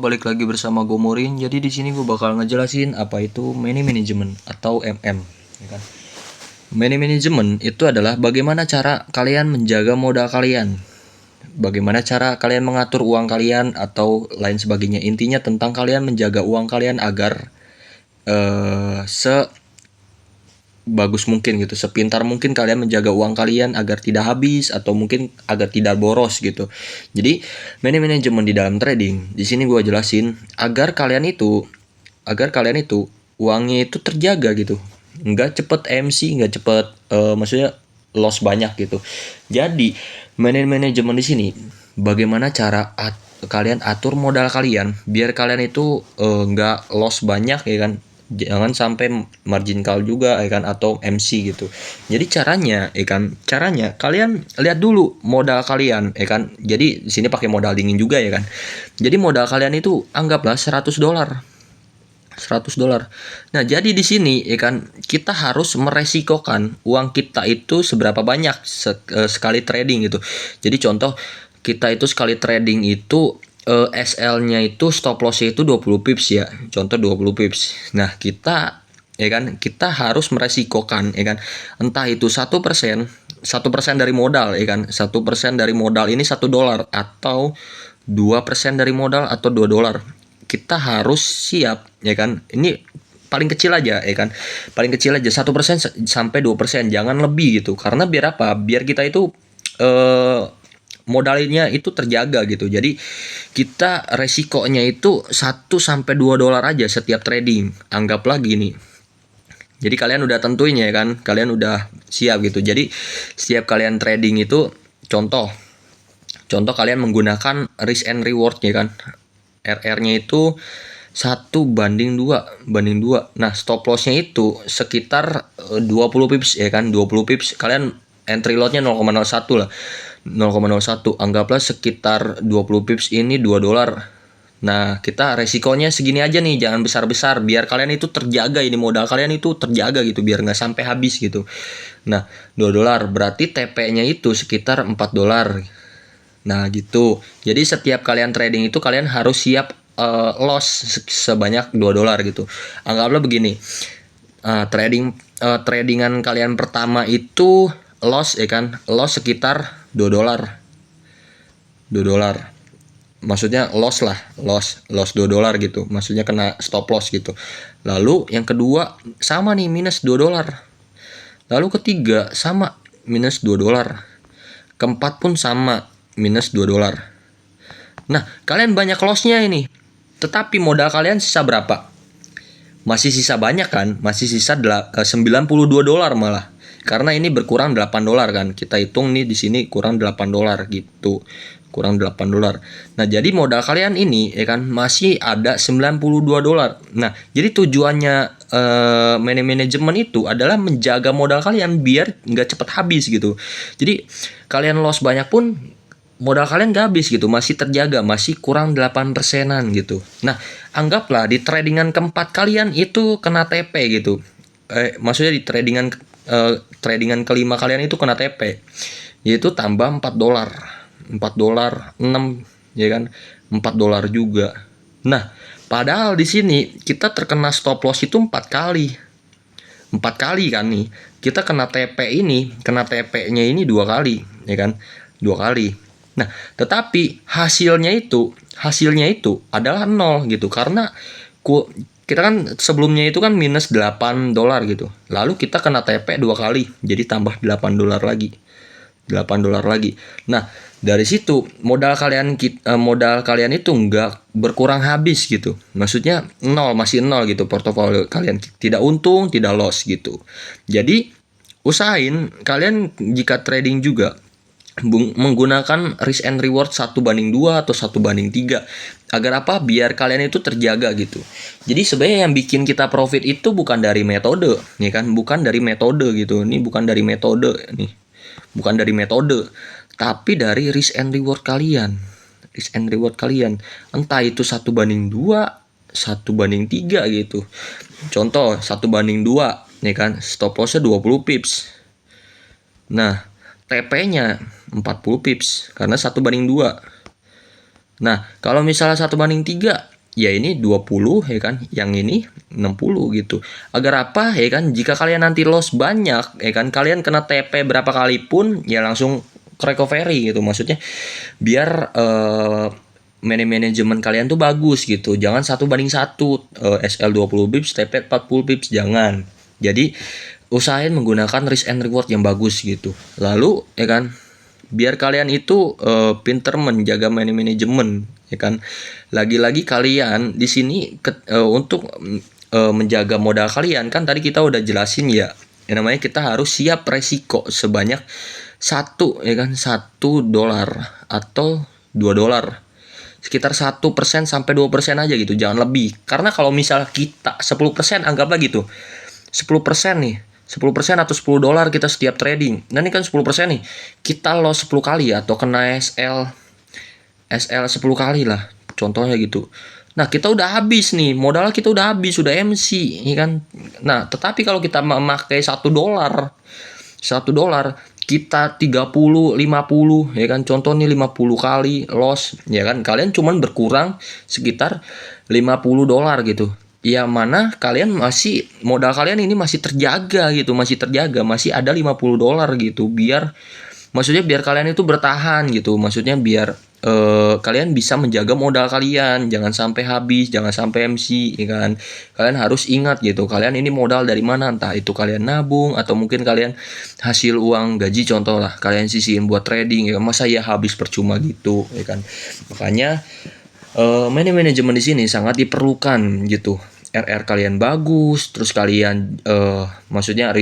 balik lagi bersama gue Morin. Jadi di sini gue bakal ngejelasin apa itu money management atau MM, ya kan? Money management itu adalah bagaimana cara kalian menjaga modal kalian, bagaimana cara kalian mengatur uang kalian atau lain sebagainya. Intinya tentang kalian menjaga uang kalian agar bagus mungkin gitu, sepintar mungkin kalian menjaga uang kalian agar tidak habis atau mungkin agar tidak boros gitu. Jadi money management di dalam trading di sini gue jelasin agar kalian itu uangnya itu terjaga gitu, nggak cepet MC, nggak cepet maksudnya loss banyak gitu. Jadi money management di sini bagaimana cara kalian atur modal kalian biar kalian itu nggak loss banyak, ya kan? Jangan sampai margin call juga, ya kan, atau MC gitu. Jadi caranya kalian lihat dulu modal kalian, ya kan. Jadi di sini pakai modal dingin juga, ya kan. Jadi modal kalian itu anggaplah $100. Nah, jadi di sini, ya kan, kita harus meresikokan uang kita itu seberapa banyak sekali trading gitu. Jadi contoh kita itu sekali trading itu SL-nya itu stop loss-nya itu 20 pips ya. Contoh 20 pips. Nah, kita harus meresikokan, ya kan. Entah itu 1% dari modal, ya kan. 1% dari modal ini $1 atau 2% dari modal atau $2. Kita harus siap, ya kan. Ini paling kecil aja, ya kan. Paling kecil aja 1% sampai 2%, jangan lebih gitu. Karena biar apa? Biar kita itu modalnya itu terjaga gitu. Jadi kita resikonya itu 1 sampai $2 aja setiap trading. Anggaplah gini. Jadi kalian udah tentuin, ya kan? Kalian udah siap gitu. Jadi setiap kalian trading itu contoh kalian menggunakan risk and reward, ya kan? RR-nya itu 1:2. Nah, stop loss-nya itu sekitar 20 pips, ya kan? 20 pips. Kalian entry lot-nya 0,01 lah. 0,01, anggaplah sekitar 20 pips ini $2. Nah, kita resikonya segini aja nih, jangan besar-besar, biar kalian itu terjaga, ini modal kalian itu terjaga gitu, biar nggak sampai habis gitu. Nah, $2 berarti TP-nya itu sekitar $4. Nah, gitu. Jadi setiap kalian trading itu kalian harus siap loss sebanyak $2 gitu. Anggaplah begini, tradingan kalian pertama itu loss, ya kan, loss sekitar $2. Maksudnya loss $2 gitu, maksudnya kena stop loss gitu. Lalu yang kedua sama nih, minus $2. Lalu ketiga sama, minus $2. Keempat pun sama, minus $2. Nah, kalian banyak lossnya ini, tetapi modal kalian sisa berapa? Masih sisa banyak kan? Masih sisa $92 malah. Karena ini berkurang $8 kan. Kita hitung nih di sini kurang $8 gitu. Kurang $8. Nah, jadi modal kalian ini, ya kan, masih ada $92. Nah, jadi tujuannya money management itu adalah menjaga modal kalian biar nggak cepet habis gitu. Jadi kalian loss banyak pun modal kalian gak habis gitu, masih terjaga, masih kurang 8%-an gitu. Nah, anggaplah di tradingan keempat kalian itu kena TP gitu. Maksudnya di tradingan kelima kalian itu kena TP, yaitu tambah $4, 6, ya kan, $4 juga. Nah, padahal di sini kita terkena stop loss itu 4 kali kan nih. Kita kena TP-nya ini 2 kali, ya kan, 2 kali. Nah, tetapi hasilnya itu adalah 0 gitu, karena kita kan sebelumnya itu kan minus $8 gitu. Lalu kita kena TP 2 kali, jadi tambah $8 lagi. Nah, dari situ modal kalian itu nggak berkurang habis gitu. Maksudnya masih 0 gitu, portofolio kalian tidak untung, tidak loss gitu. Jadi usahain kalian jika trading juga menggunakan risk and reward 1:2 atau 1:3. Agar apa? Biar kalian itu terjaga gitu. Jadi sebenarnya yang bikin kita profit itu bukan dari metode, ya kan? Bukan dari metode gitu. Ini bukan dari metode nih. Bukan dari metode, tapi dari risk and reward kalian. Entah itu 1:2, 1:3 gitu. Contoh 1:2, ya kan? Stop loss-nya 20 pips. Nah, TP-nya 40 pips karena 1:2. Nah, kalau misalnya 1:3, ya ini 20 ya kan, yang ini 60 gitu. Agar apa ya kan, jika kalian nanti loss banyak ya kan, kalian kena TP berapa kali pun ya langsung recovery gitu. Maksudnya biar manajemen kalian tuh bagus gitu. Jangan 1:1, SL 20 pips, TP 40 pips, jangan. Jadi usahain menggunakan risk and reward yang bagus gitu. Lalu ya kan, biar kalian itu pinter menjaga manajemen ya kan. Lagi-lagi kalian di sini untuk menjaga modal kalian kan tadi kita udah jelasin ya. Yang namanya kita harus siap resiko sebanyak ya kan, $1 atau $2. Sekitar 1% sampai 2% aja gitu, jangan lebih. Karena kalau misal kita 10%, anggaplah gitu. 10% nih, 10% atau $10 kita setiap trading. Nah ini kan 10% nih, kita loss 10 kali atau kena SL 10 kali lah, contohnya gitu. Nah kita udah habis nih, modal kita udah habis, udah MC ya kan. Nah tetapi kalau kita memakai $1 kita 30 50 ya kan, contohnya 50 kali loss ya kan, kalian cuman berkurang sekitar $50 gitu. Ya mana kalian masih, modal kalian ini masih terjaga gitu, masih ada $50 gitu. Maksudnya biar kalian itu bertahan gitu, maksudnya biar kalian bisa menjaga modal kalian, jangan sampai habis, jangan sampai MC ya kan. Kalian harus ingat gitu, kalian ini modal dari mana, entah itu kalian nabung atau mungkin kalian hasil uang gaji, contoh lah kalian sisihin buat trading ya, masa ya habis percuma gitu ya kan. Makanya manajemen di sini sangat diperlukan gitu. RR kalian bagus, terus kalian maksudnya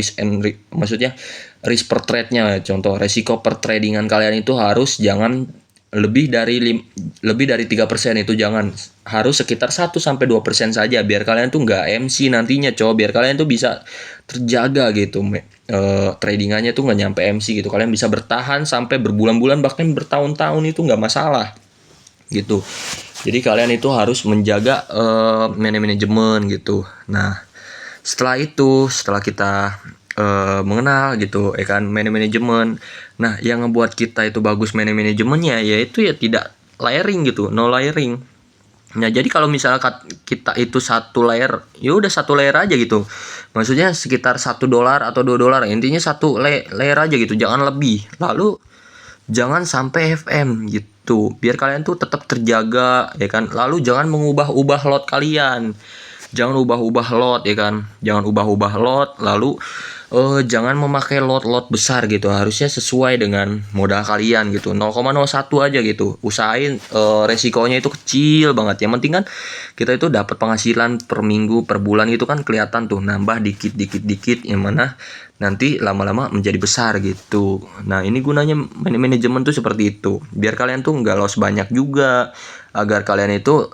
maksudnya risk per trade-nya, contoh resiko per tradingan kalian itu harus jangan lebih dari 3%, itu jangan, harus sekitar 1-2% saja biar kalian tuh nggak MC nantinya, biar kalian tuh bisa terjaga gitu. Tradingannya tuh nggak nyampe MC gitu, kalian bisa bertahan sampai berbulan-bulan bahkan bertahun-tahun itu nggak masalah gitu. Jadi kalian itu harus menjaga manajemen gitu. Nah setelah kita mengenal gitu ya kan manajemen. Nah yang ngebuat kita itu bagus manajemennya yaitu ya tidak layering gitu, no layering. Nah jadi kalau misalnya kita itu satu layer, ya udah satu layer aja gitu. Maksudnya sekitar $1 atau $2, intinya satu layer aja gitu, jangan lebih. Lalu jangan sampai FM gitu, biar kalian tuh tetap terjaga ya kan. Lalu jangan mengubah-ubah lot kalian, jangan ubah-ubah lot ya kan, jangan ubah-ubah lot. Lalu jangan memakai lot besar gitu, harusnya sesuai dengan modal kalian gitu, 0,01 aja gitu. Usahain resikonya itu kecil banget, yang penting kan kita itu dapat penghasilan per minggu per bulan gitu kan, kelihatan tuh nambah dikit yang mana nanti lama-lama menjadi besar gitu. Nah ini gunanya manajemen tuh seperti itu, biar kalian tuh nggak loss banyak juga, agar kalian itu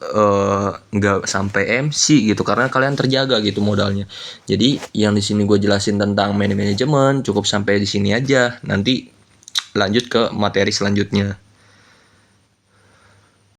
nggak sampai MC gitu, karena kalian terjaga gitu modalnya. Jadi yang di sini gue jelasin tentang manajemen cukup sampai di sini aja. Nanti lanjut ke materi selanjutnya.